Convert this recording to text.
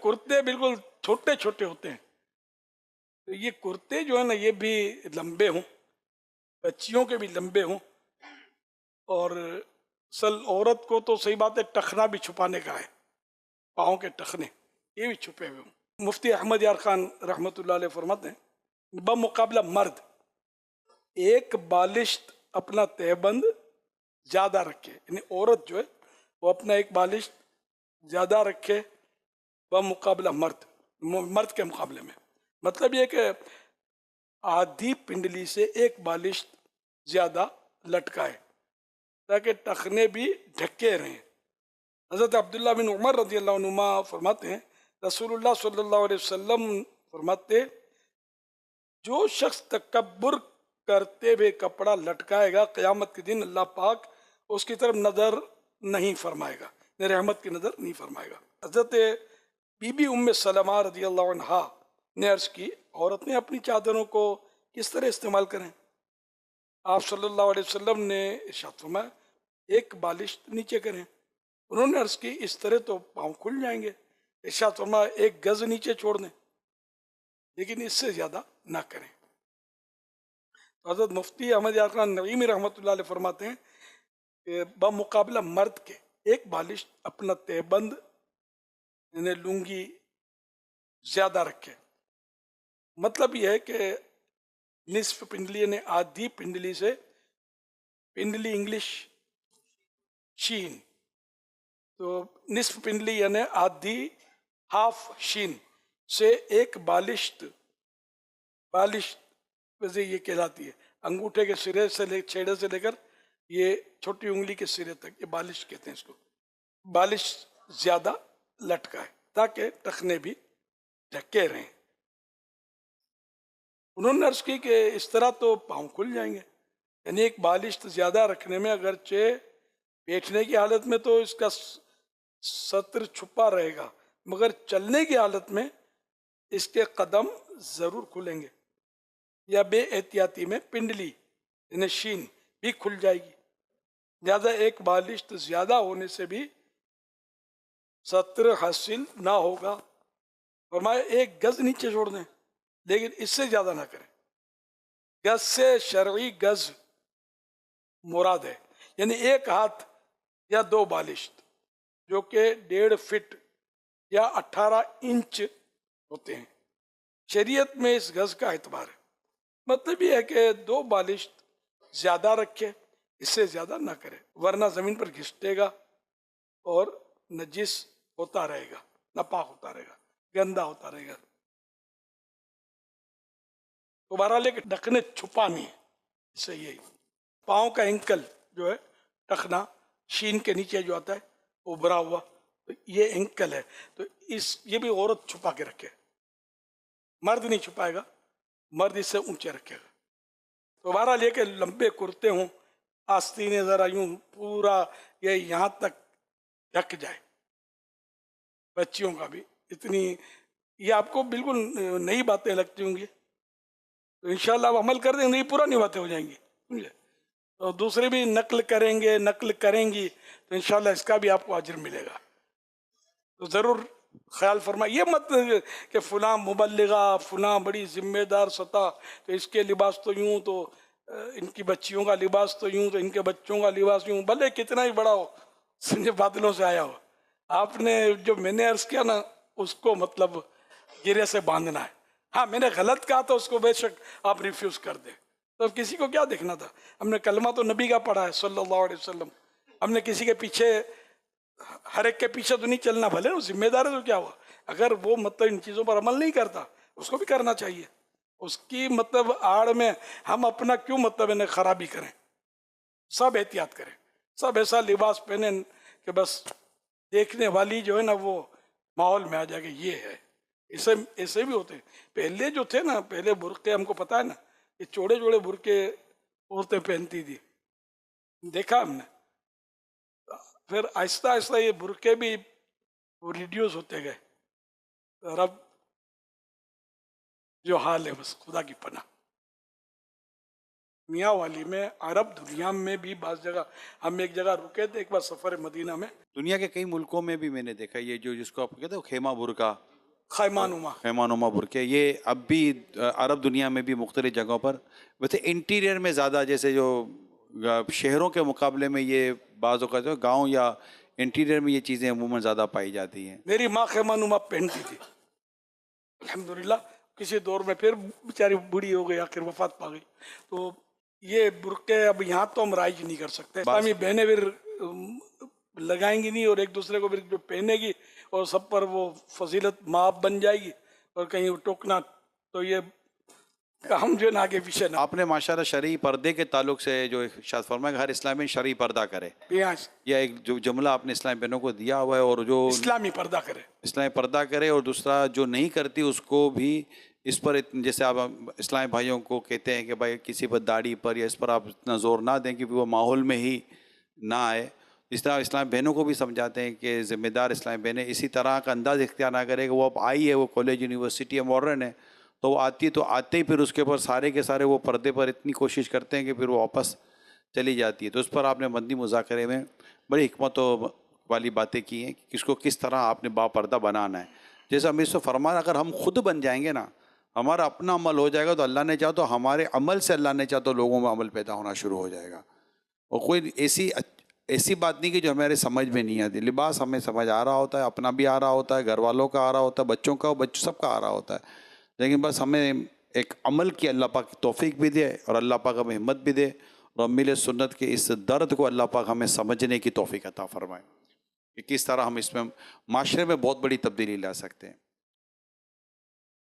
کرتے بالکل چھوٹے چھوٹے ہوتے ہیں، تو یہ کرتے جو ہے نا یہ بھی لمبے ہوں، بچیوں کے بھی لمبے ہوں، اور اصل عورت کو تو صحیح بات ہے ٹخنا بھی چھپانے کا ہے، پاؤں کے ٹخنے یہ بھی چھپے ہوئے ہوں۔ مفتی احمد یار خان رحمۃ اللہ علیہ فرماتے ہیں بمقابلہ مرد ایک بالشت اپنا تہبند زیادہ رکھے، یعنی عورت جو ہے وہ اپنا ایک بالشت زیادہ رکھے بمقابلہ مرد کے مقابلے میں، مطلب یہ کہ آدھی پنڈلی سے ایک بالشت زیادہ لٹکائے تاکہ ٹخنے بھی ڈھکے رہیں۔ حضرت عبداللہ بن عمر رضی اللہ عنہما فرماتے ہیں رسول اللہ صلی اللہ علیہ وسلم فرماتے جو شخص تکبر کرتے ہوئے کپڑا لٹکائے گا قیامت کے دن اللہ پاک اس کی طرف نظر نہیں فرمائے گا، رحمت کی نظر نہیں فرمائے گا۔ حضرت بی بی ام سلمہ رضی اللہ عنہا نے عرض کی عورت نے اپنی چادروں کو کس طرح استعمال کریں؟ آپ صلی اللہ علیہ وسلم نے ارشاد فرمایا ایک بالش نیچے کریں۔ انہوں نے عرض کی اس طرح تو پاؤں کھل جائیں گے، ارشاد فرمایا ایک گز نیچے چھوڑ دیں لیکن اس سے زیادہ نہ کریں۔ تو حضرت مفتی احمد یار خان نعیمی رحمۃ اللہ علیہ فرماتے ہیں کہ بمقابلہ مرد کے ایک بالش اپنا تہبند یعنی لنگی زیادہ رکھے، مطلب یہ ہے کہ نصف پنڈلی یعنی آدھی پنڈلی سے، پنڈلی انگلش شین، تو نصف پنڈلی یعنی آدھی ہاف شین سے ایک بالشت ویسے یہ کہلاتی ہے انگوٹھے کے سرے سے چھیڑے سے لے کر یہ چھوٹی انگلی کے سرے تک، یہ بالش کہتے ہیں اس کو، بالش زیادہ لٹکا ہے تاکہ ٹخنے بھی ڈھکے رہیں۔ انہوں نے عرض کی کہ اس طرح تو پاؤں کھل جائیں گے، یعنی ایک بالشت زیادہ رکھنے میں اگرچہ بیٹھنے کی حالت میں تو اس کا سطر چھپا رہے گا مگر چلنے کی حالت میں اس کے قدم ضرور کھلیں گے، یا بے احتیاطی میں پنڈلی یعنی شین بھی کھل جائے گی، لہذا ایک بالشت زیادہ ہونے سے بھی سطر حاصل نہ ہوگا۔ فرمایا ایک گز نیچے چھوڑ دیں لیکن اس سے زیادہ نہ کریں۔ گز سے شرعی گز مراد ہے، یعنی ایک ہاتھ یا دو بالشت جو کہ 1.5 فٹ یا 18 انچ ہوتے ہیں، شریعت میں اس گز کا اعتبار ہے۔ مطلب یہ ہے کہ 2 بالشت زیادہ رکھے، اس سے زیادہ نہ کرے ورنہ زمین پر گھسٹے گا اور نجس ہوتا رہے گا، ناپاک ہوتا رہے گا، گندا ہوتا رہے گا۔ دوبارہ لے کے ڈھکنے چھپانی ہے، اس سے یہی پاؤں کا اینکل جو ہے ٹخنا شین کے نیچے جو آتا ہے ابھرا ہوا، تو یہ اینکل ہے، تو یہ بھی عورت چھپا کے رکھے، مرد نہیں چھپائے گا، مرد اس سے اونچے رکھے گا۔ دوبارہ لے کے لمبے کرتے ہوں، آستینیں ذرا یوں پورا یہ یہاں تک ڈھک جائے، بچیوں کا بھی اتنی، یہ آپ کو بالکل نئی باتیں لگتی ہوں گی تو انشاءاللہ آپ عمل کر دیں گے، یہ پرانی باتیں ہو جائیں گی، سمجھے؟ تو دوسرے بھی نقل کریں گی تو انشاءاللہ اس کا بھی آپ کو اجر ملے گا۔ تو ضرور خیال فرمائے، یہ مت کہ فلاں مبلغہ، فلاں بڑی ذمہ دار سطح، تو اس کے لباس تو یوں، تو ان کی بچیوں کا لباس تو یوں، تو ان کے بچوں کا لباس یوں، بھلے کتنا ہی بڑا ہو، سمجھے بادلوں سے آیا ہو، آپ نے جو میں نے عرض کیا نا اس کو مطلب گرے سے باندھنا ہے۔ ہاں میں نے غلط کہا تو اس کو بے شک آپ ریفیوز کر دیں، تو اب کسی کو کیا دیکھنا تھا، ہم نے کلمہ تو نبی کا پڑھا ہے صلی اللہ علیہ وسلم، ہم نے کسی کے پیچھے، ہر ایک کے پیچھے تو نہیں چلنا، بھلے وہ ذمہ دار ہے تو کیا ہوا، اگر وہ مطلب ان چیزوں پر عمل نہیں کرتا اس کو بھی کرنا چاہیے، اس کی مطلب آڑ میں ہم اپنا کیوں مطلب انہیں خرابی کریں، سب احتیاط کریں، سب ایسا لباس پہنیں کہ بس دیکھنے والی جو ہے نا وہ ماحول میں آ جائے کہ یہ ہے۔ ایسے بھی ہوتے ہیں، پہلے جو تھے نا، پہلے برقعے ہم کو پتا ہے نا، یہ چوڑے چوڑے برقعے عورتیں پہنتی تھی، دیکھا ہم نے، پھر آہستہ آہستہ یہ برقعے بھی ریڈیوس ہوتے گئے، رب جو حال ہے بس خدا کی پناہ۔ میاں والی میں، عرب دنیا میں بھی بعض جگہ، ہم ایک جگہ رکے تھے ایک بار سفر مدینہ میں، دنیا کے کئی ملکوں میں بھی میں نے دیکھا یہ جو جس کو آپ کہتے ہیں خیمہ برقع، خیمہ نما. خیمہ نما برقعے یہ اب بھی عرب دنیا میں بھی مختلف جگہوں پر، ویسے انٹیریئر میں زیادہ، جیسے جو شہروں کے مقابلے میں یہ بعض اوقات جو گاؤں یا انٹیریئر میں یہ چیزیں عموماً زیادہ پائی جاتی ہیں. میری ماں خیمہ نما پہنتی تھی الحمدللہ. کسی دور میں پھر بیچاری بوڑھی ہو گئی، آخر وفات پا گئی. تو یہ برقعے اب یہاں تو ہم رائج نہیں کر سکتے. اسلامی بہنیں پھر لگائیں گی نہیں، اور ایک دوسرے کو پھر جو پہنے گی اور سب پر وہ فضیلت معاف بن جائے گی، اور کہیں ٹوکنا، تو یہ ہم جو نا آگے پیچھے نہ. آپ نے ماشاءاللہ شرعی پردے کے تعلق سے جو ارشاد فرمایا کہ ہر اسلامی شرعی پردہ کرے، یا ایک جو جملہ آپ نے اسلامی بہنوں کو دیا ہوا ہے، اور جو اسلامی پردہ کرے، اسلامی پردہ کرے، اور دوسرا جو نہیں کرتی اس کو بھی اس پر جیسے آپ اسلامی بھائیوں کو کہتے ہیں کہ بھائی کسی پر داڑھی پر یا اس پر آپ اتنا زور نہ دیں کہ وہ ماحول میں ہی نہ آئے. اس طرح اسلامی بہنوں کو بھی سمجھاتے ہیں کہ ذمہ دار اسلامی بہنیں اسی طرح کا انداز اختیار نہ کرے کہ وہ اب آئی ہے، وہ کالج یونیورسٹی یا ماڈرن ہے، تو وہ آتی ہے تو آتے ہی پھر اس کے اوپر سارے کے سارے وہ پردے پر اتنی کوشش کرتے ہیں کہ پھر وہ واپس چلی جاتی ہے. تو اس پر آپ نے مدنی مذاکرے میں بڑی حکمت والی باتیں کی ہیں کہ اس کو کس طرح آپ نے با پردہ بنانا ہے. جیسے ہم اس سے فرمانا، اگر ہم خود بن جائیں گے نا، ہمارا اپنا عمل ہو جائے گا، تو اللہ نے چاہا تو ہمارے عمل سے اللہ نے چاہا تو لوگوں میں عمل پیدا ہونا شروع ہو جائے گا. اور کوئی ایسی بات نہیں کہ جو ہمارے سمجھ میں نہیں آتی. لباس ہمیں سمجھ آ رہا ہوتا ہے، اپنا بھی آ رہا ہوتا ہے، گھر والوں کا آ رہا ہوتا ہے، بچوں کا سب کا آ رہا ہوتا ہے، لیکن بس ہمیں ایک عمل کی اللہ پاک توفیق بھی دے، اور اللہ پاک ہمیں ہمت بھی دے، اور امیل سنت کے اس درد کو اللہ پاک ہمیں سمجھنے کی توفیق عطا فرمائے کہ کس طرح ہم اس میں معاشرے میں بہت بڑی تبدیلی لا سکتے ہیں.